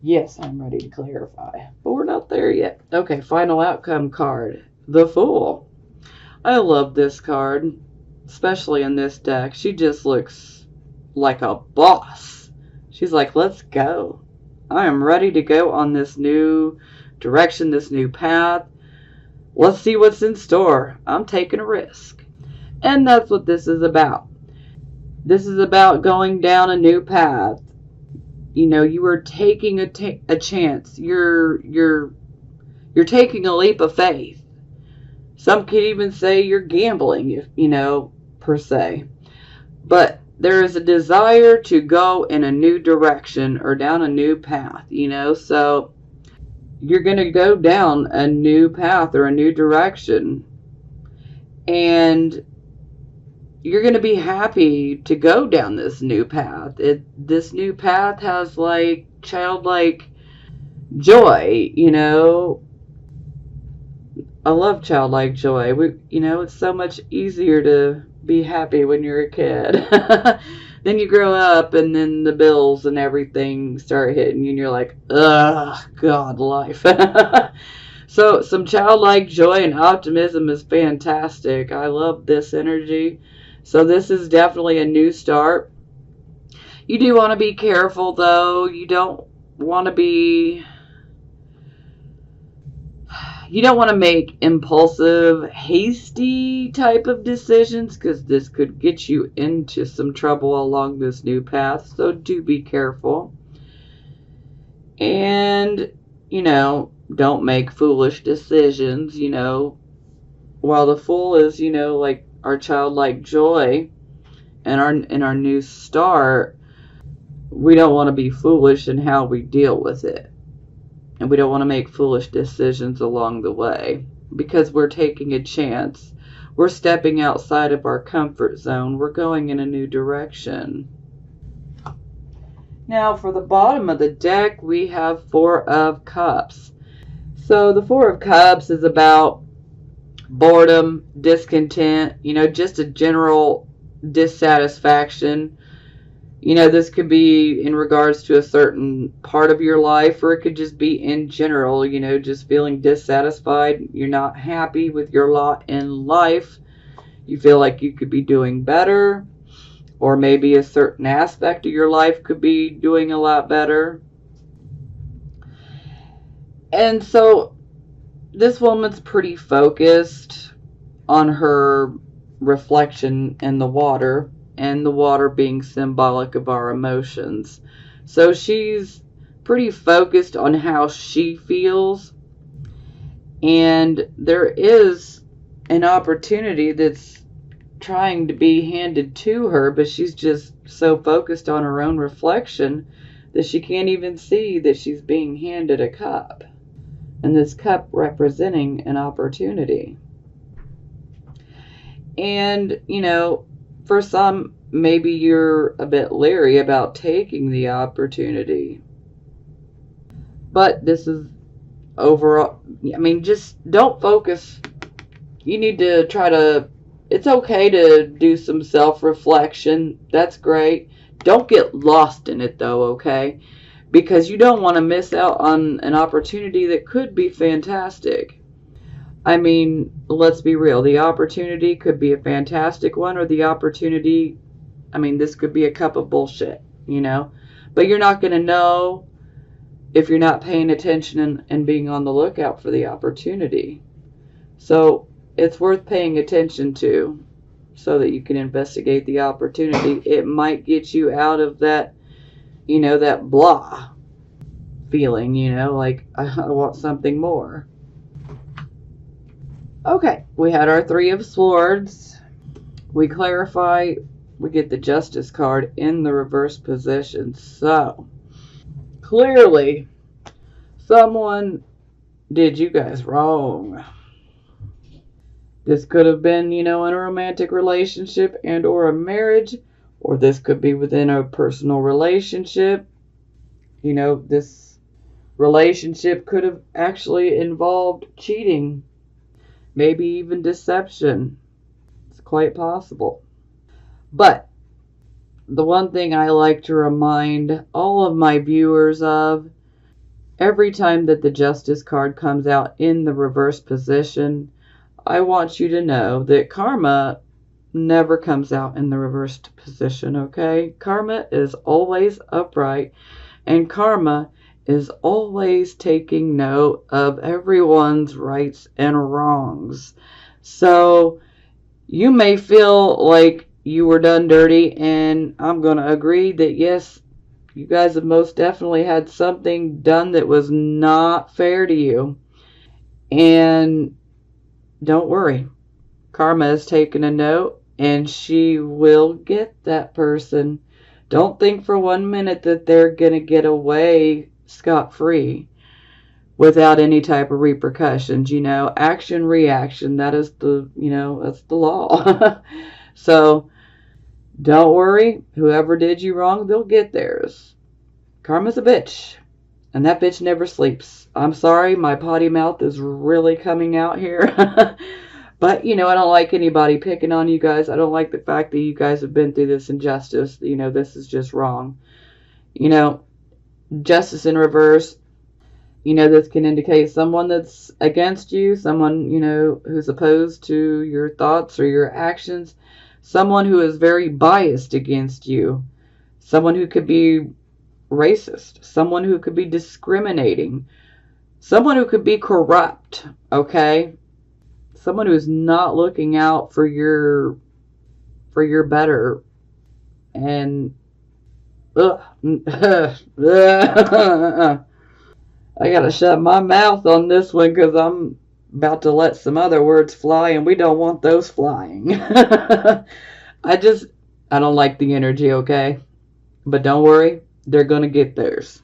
Yes, I'm ready to clarify. But we're not there yet. Okay, final outcome card. The Fool. I love this card, especially in this deck. She just looks like a boss. She's like, let's go. I am ready to go on this new direction, this new path. Let's see what's in store. I'm taking a risk. And that's what this is about. This is about going down a new path. You know, you are taking a chance. You're taking a leap of faith. Some could even say you're gambling, if you know, per se. But there is a desire to go in a new direction or down a new path, you know. So you're going to go down a new path or a new direction, and you're going to be happy to go down this new path. This new path has like childlike joy, you know. I love childlike joy. It's so much easier to be happy when you're a kid. Then you grow up, and then the bills and everything start hitting you, and you're like, ugh, God, life. So, some childlike joy and optimism is fantastic. I love this energy. So, this is definitely a new start. You do want to be careful, though. You don't want to make impulsive, hasty type of decisions, because this could get you into some trouble along this new path. So do be careful. And, don't make foolish decisions, while the Fool is, like our childlike joy and our new start. We don't want to be foolish in how we deal with it. And we don't want to make foolish decisions along the way, because we're taking a chance. We're stepping outside of our comfort zone. We're going in a new direction. Now, for the bottom of the deck, we have Four of Cups. So the Four of Cups is about boredom, discontent, just a general dissatisfaction. This could be in regards to a certain part of your life, or it could just be in general, just feeling dissatisfied. You're not happy with your lot in life. You feel like you could be doing better, or maybe a certain aspect of your life could be doing a lot better. And so this woman's pretty focused on her reflection in the water, and the water being symbolic of our emotions. So she's pretty focused on how she feels, and there is an opportunity that's trying to be handed to her, but she's just so focused on her own reflection that she can't even see that she's being handed a cup, and this cup representing an opportunity. And, for some, maybe you're a bit leery about taking the opportunity. But this is overall, just don't focus. You need to it's okay to do some self-reflection. That's great. Don't get lost in it, though, okay? Because you don't want to miss out on an opportunity that could be fantastic. Let's be real. The opportunity could be a fantastic one, or the opportunity, this could be a cup of bullshit, But you're not going to know if you're not paying attention and being on the lookout for the opportunity. So it's worth paying attention to, so that you can investigate the opportunity. It might get you out of that, that blah feeling, like I want something more. Okay, we had our Three of Swords. We clarify, we get the Justice card in the reverse position. So, clearly, someone did you guys wrong. This could have been, in a romantic relationship and or a marriage, or this could be within a personal relationship. This relationship could have actually involved cheating. Maybe even deception. It's quite possible. But the one thing I like to remind all of my viewers of every time that the Justice card comes out in the reverse position, I want you to know that karma never comes out in the reversed position, okay? Karma is always upright, and karma is always taking note of everyone's rights and wrongs. So you may feel like you were done dirty, and I'm going to agree that yes, you guys have most definitely had something done that was not fair to you. And don't worry, karma has taken a note, and she will get that person. Don't think for 1 minute that they're going to get away scot-free without any type of repercussions. Action, reaction, that is that's the law. So don't worry, whoever did you wrong, they'll get theirs. Karma's a bitch, and that bitch never sleeps. I'm sorry, my potty mouth is really coming out here. But, I don't like anybody picking on you guys. I don't like the fact that you guys have been through this injustice. This is just wrong. Justice in reverse, this can indicate someone that's against you, someone, who's opposed to your thoughts or your actions, someone who is very biased against you, someone who could be racist, someone who could be discriminating, someone who could be corrupt, okay? Someone who's not looking out for your better. And I gotta shut my mouth on this one because I'm about to let some other words fly, and we don't want those flying. I don't like the energy, okay? But don't worry, they're gonna get theirs.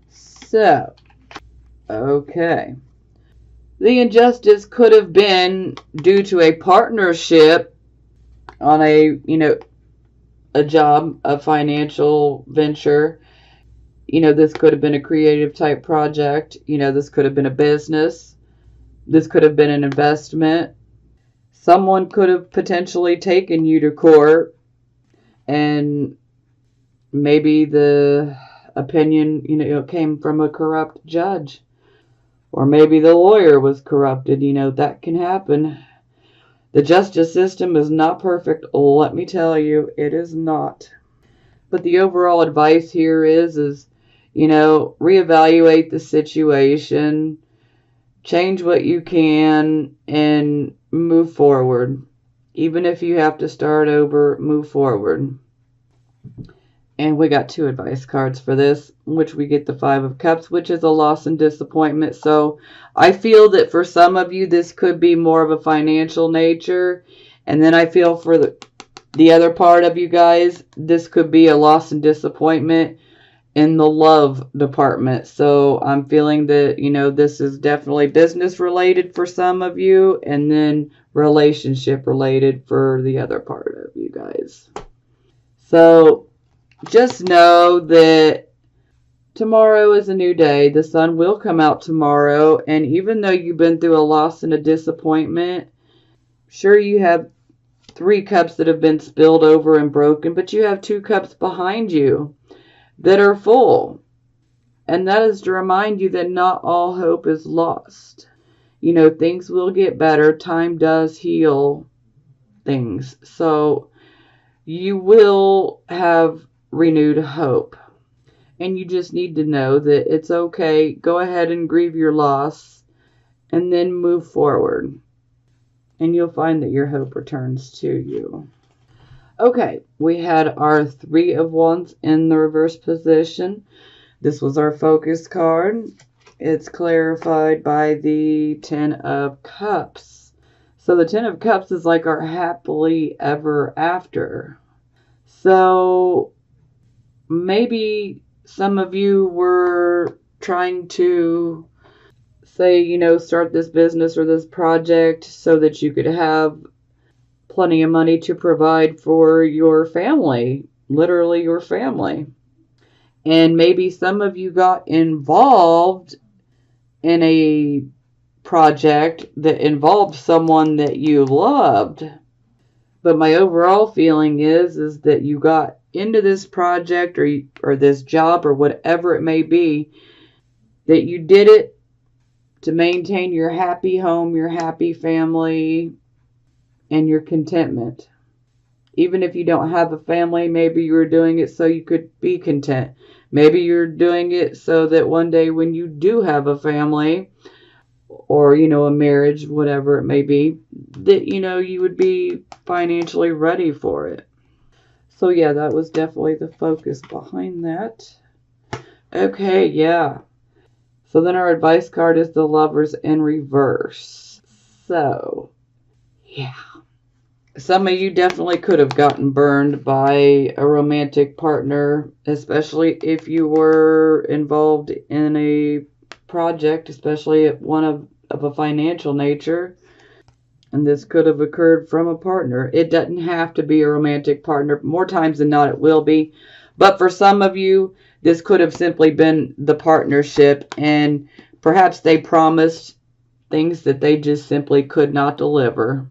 So, okay. The injustice could have been due to a partnership on a job, a financial venture. This could have been a creative type project. This could have been a business. This could have been an investment. Someone could have potentially taken you to court, and maybe the opinion, came from a corrupt judge. Or maybe the lawyer was corrupted. That can happen. The justice system is not perfect. Let me tell you, it is not. But the overall advice here is reevaluate the situation, change what you can, and move forward. Even if you have to start over, move forward. And we got 2 advice cards for this, which we get the 5 of Cups, which is a loss and disappointment. So I feel that for some of you, this could be more of a financial nature. And then I feel for the other part of you guys, this could be a loss and disappointment in the love department. So I'm feeling that, this is definitely business related for some of you, and then relationship related for the other part of you guys. So just know that tomorrow is a new day. The sun will come out tomorrow. And even though you've been through a loss and a disappointment, sure, you have 3 cups that have been spilled over and broken, but you have 2 cups behind you that are full. And that is to remind you that not all hope is lost. Things will get better. Time does heal things. So you will have renewed hope. And you just need to know that it's okay. Go ahead and grieve your loss and then move forward. And you'll find that your hope returns to you. Okay, we had our 3 of Wands in the reverse position. This was our focus card. It's clarified by the 10 of Cups. So the 10 of Cups is like our happily ever after. So maybe some of you were trying to say, start this business or this project so that you could have plenty of money to provide for your family, literally your family. And maybe some of you got involved in a project that involved someone that you loved. But my overall feeling is that you got into this project or this job or whatever it may be, that you did it to maintain your happy home, your happy family, and your contentment. Even if you don't have a family, maybe you were doing it so you could be content. Maybe you're doing it so that one day when you do have a family or, a marriage, whatever it may be, that, you would be financially ready for it. So, yeah, that was definitely the focus behind that. Okay, yeah. So then our advice card is the Lovers in reverse. So, yeah. Some of you definitely could have gotten burned by a romantic partner, especially if you were involved in a project, especially one of a financial nature. And this could have occurred from a partner. It doesn't have to be a romantic partner. More times than not, it will be. But for some of you, this could have simply been the partnership, and perhaps they promised things that they just simply could not deliver.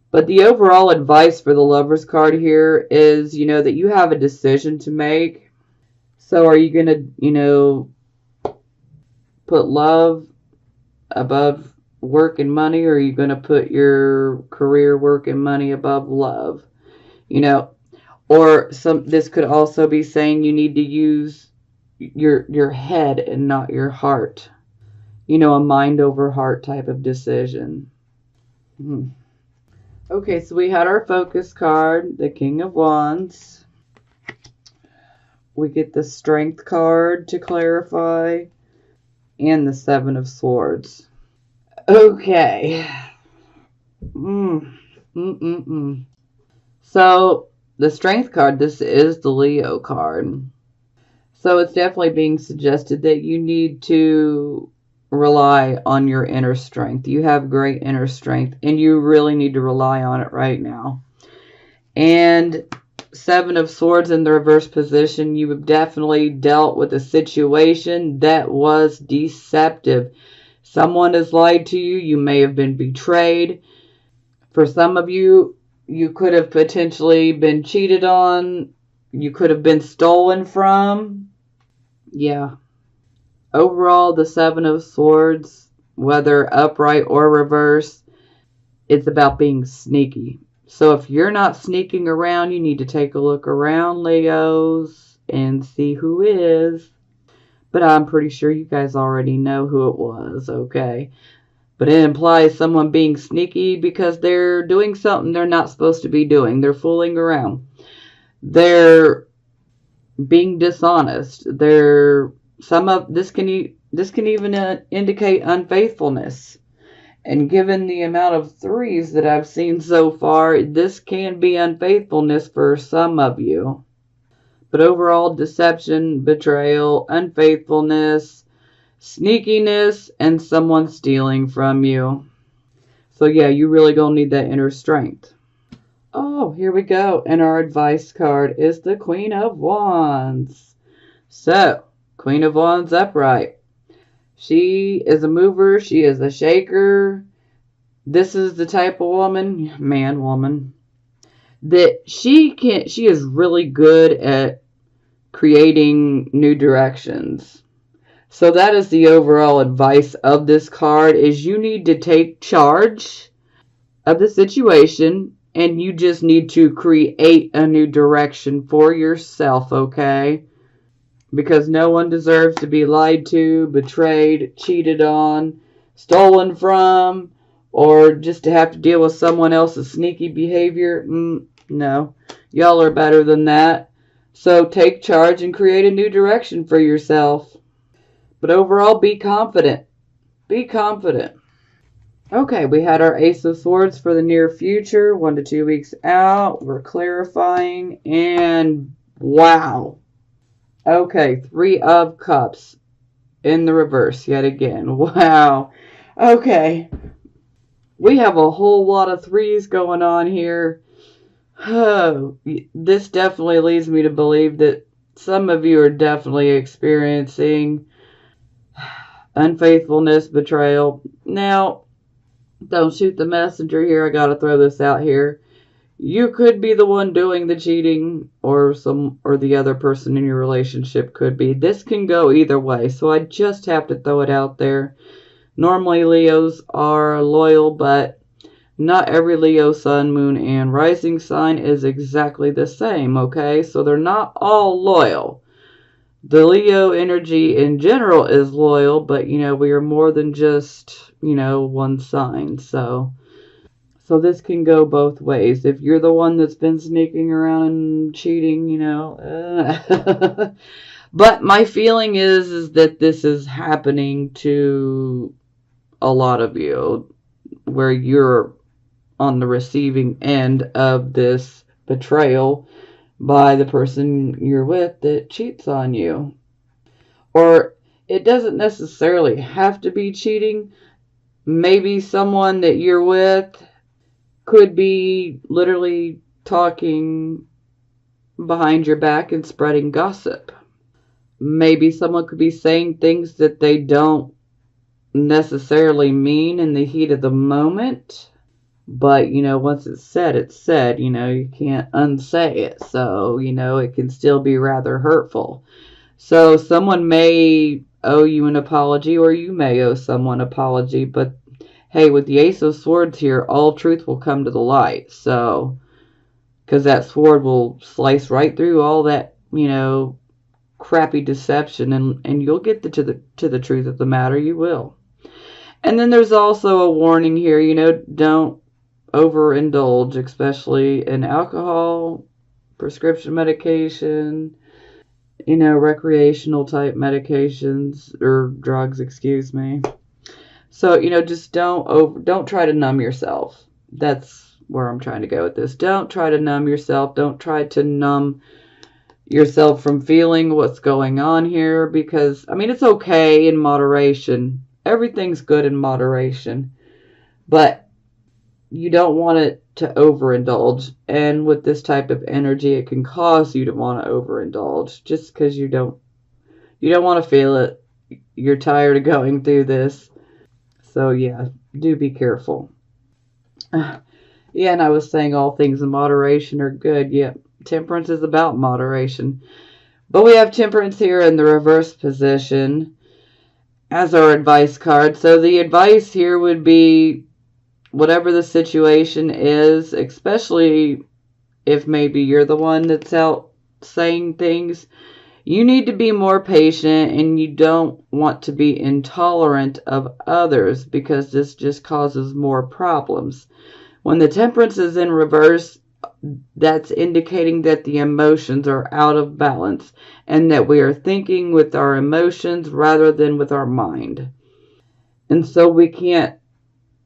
But the overall advice for the Lover's card here is, that you have a decision to make. So are you going to, put love above work and money, or are you going to put your career, work, and money above love? Or this could also be saying you need to use your head and not your heart. A mind over heart type of decision. Okay, so we had our focus card, the King of Wands. We get the Strength card to clarify, and the Seven of Swords. Okay. So, the Strength card, this is the Leo card. So, it's definitely being suggested that you need to rely on your inner strength. You have great inner strength, and you really need to rely on it right now. And Seven of Swords in the reverse position, you have definitely dealt with a situation that was deceptive. Someone has lied to you. You may have been betrayed. For some of you, you could have potentially been cheated on. You could have been stolen from. Yeah. Overall, the Seven of Swords, whether upright or reverse, it's about being sneaky. So if you're not sneaking around, you need to take a look around, Leos, and see who is. But I'm pretty sure you guys already know who it was, okay? But it implies someone being sneaky because they're doing something they're not supposed to be doing. They're fooling around. They're being dishonest. This can even indicate unfaithfulness. And given the amount of threes that I've seen so far, this can be unfaithfulness for some of you. But overall, deception, betrayal, unfaithfulness, sneakiness, and someone stealing from you. So yeah, you really gonna need that inner strength. Oh, here we go. And our advice card is the Queen of Wands. So, Queen of Wands upright. She is a mover. She is a shaker. This is the type of woman, that she is really good at creating new directions. So that is the overall advice of this card, is you need to take charge of the situation, and you just need to create a new direction for yourself, okay? Because no one deserves to be lied to, betrayed, cheated on, stolen from, or just to have to deal with someone else's sneaky behavior. No, y'all are better than that. So take charge and create a new direction for yourself. But overall, be confident. Be confident. Okay, we had our Ace of Swords for the near future, 1 to 2 weeks out. We're clarifying, and wow. Okay, 3 of Cups in the reverse yet again. Wow. Okay. We have a whole lot of threes going on here. Oh, this definitely leads me to believe that some of you are definitely experiencing unfaithfulness, betrayal. Now, don't shoot the messenger here. I got to throw this out here. You could be the one doing the cheating, or the other person in your relationship could be. This can go either way, so I just have to throw it out there. Normally Leos are loyal, but not every Leo sun, moon, and rising sign is exactly the same, okay? So they're not all loyal. The Leo energy in general is loyal, but we are more than just, one sign. So this can go both ways. If you're the one that's been sneaking around and cheating, But my feeling is that this is happening to a lot of you, where you're on the receiving end of this betrayal by the person you're with that cheats on you. Or it doesn't necessarily have to be cheating. Maybe someone that you're with could be literally talking behind your back and spreading gossip. Maybe someone could be saying things that they don't necessarily mean in the heat of the moment. But, once it's said, you can't unsay it. So, it can still be rather hurtful. So someone may owe you an apology, or you may owe someone an apology. But, hey, with the Ace of Swords here, all truth will come to the light. So, because that sword will slice right through all that, crappy deception, and you'll get to the truth of the matter. You will. And then there's also a warning here, don't overindulge, especially in alcohol, prescription medication, recreational type medications or drugs, excuse me. So, just don't try to numb yourself. That's where I'm trying to go with this. Don't try to numb yourself. Don't try to numb yourself from feeling what's going on here, because it's okay in moderation. Everything's good in moderation. But you don't want it to overindulge. And with this type of energy, it can cause you to want to overindulge just because you don't want to feel it. You're tired of going through this. So yeah, do be careful. Yeah, and I was saying all things in moderation are good. Yeah, temperance is about moderation. But we have temperance here in the reverse position as our advice card. So the advice here would be, whatever the situation is, especially if maybe you're the one that's out saying things, you need to be more patient, and you don't want to be intolerant of others, because this just causes more problems. When the temperance is in reverse, that's indicating that the emotions are out of balance and that we are thinking with our emotions rather than with our mind. And so we can't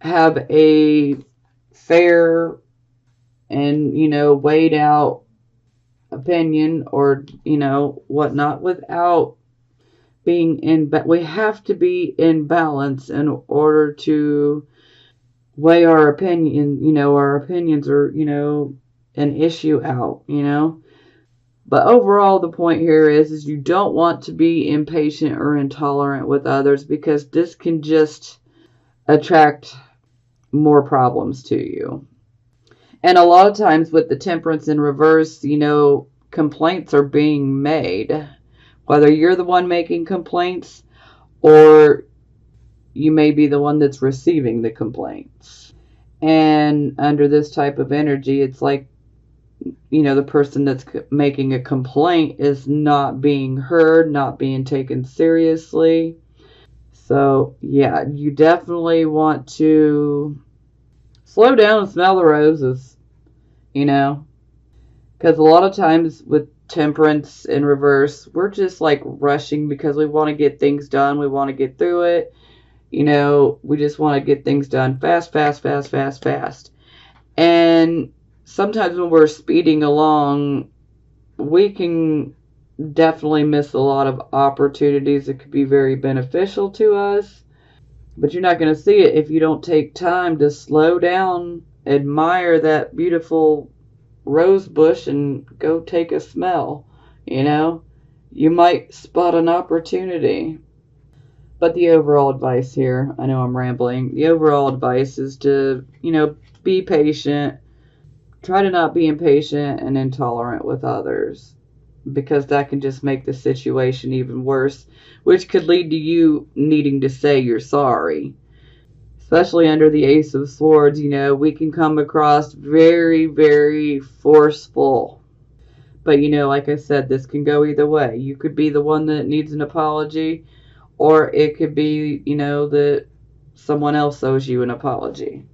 have a fair and, weighed out opinion or, whatnot without being but we have to be in balance in order to weigh our opinion, our opinions are, an issue out, But overall, the point here is you don't want to be impatient or intolerant with others, because this can just attract more problems to you. And a lot of times with the temperance in reverse, complaints are being made. Whether you're the one making complaints or you may be the one that's receiving the complaints. And under this type of energy, it's like, the person that's making a complaint is not being heard, not being taken seriously. So, yeah, you definitely want to slow down and smell the roses, because a lot of times with temperance in reverse, we're just like rushing because we want to get things done. We want to get through it. We just want to get things done fast, fast, fast, fast, fast. And sometimes when we're speeding along, we can definitely miss a lot of opportunities that could be very beneficial to us. But you're not going to see it if you don't take time to slow down, admire that beautiful rose bush, and go take a smell. You might spot an opportunity. But the overall advice here, I know I'm rambling, the overall advice is to, be patient, Try to not be impatient and intolerant with others, because that can just make the situation even worse, which could lead to you needing to say you're sorry. Especially under the Ace of Swords, we can come across very, very forceful. But, like I said, this can go either way. You could be the one that needs an apology, or it could be, that someone else owes you an apology.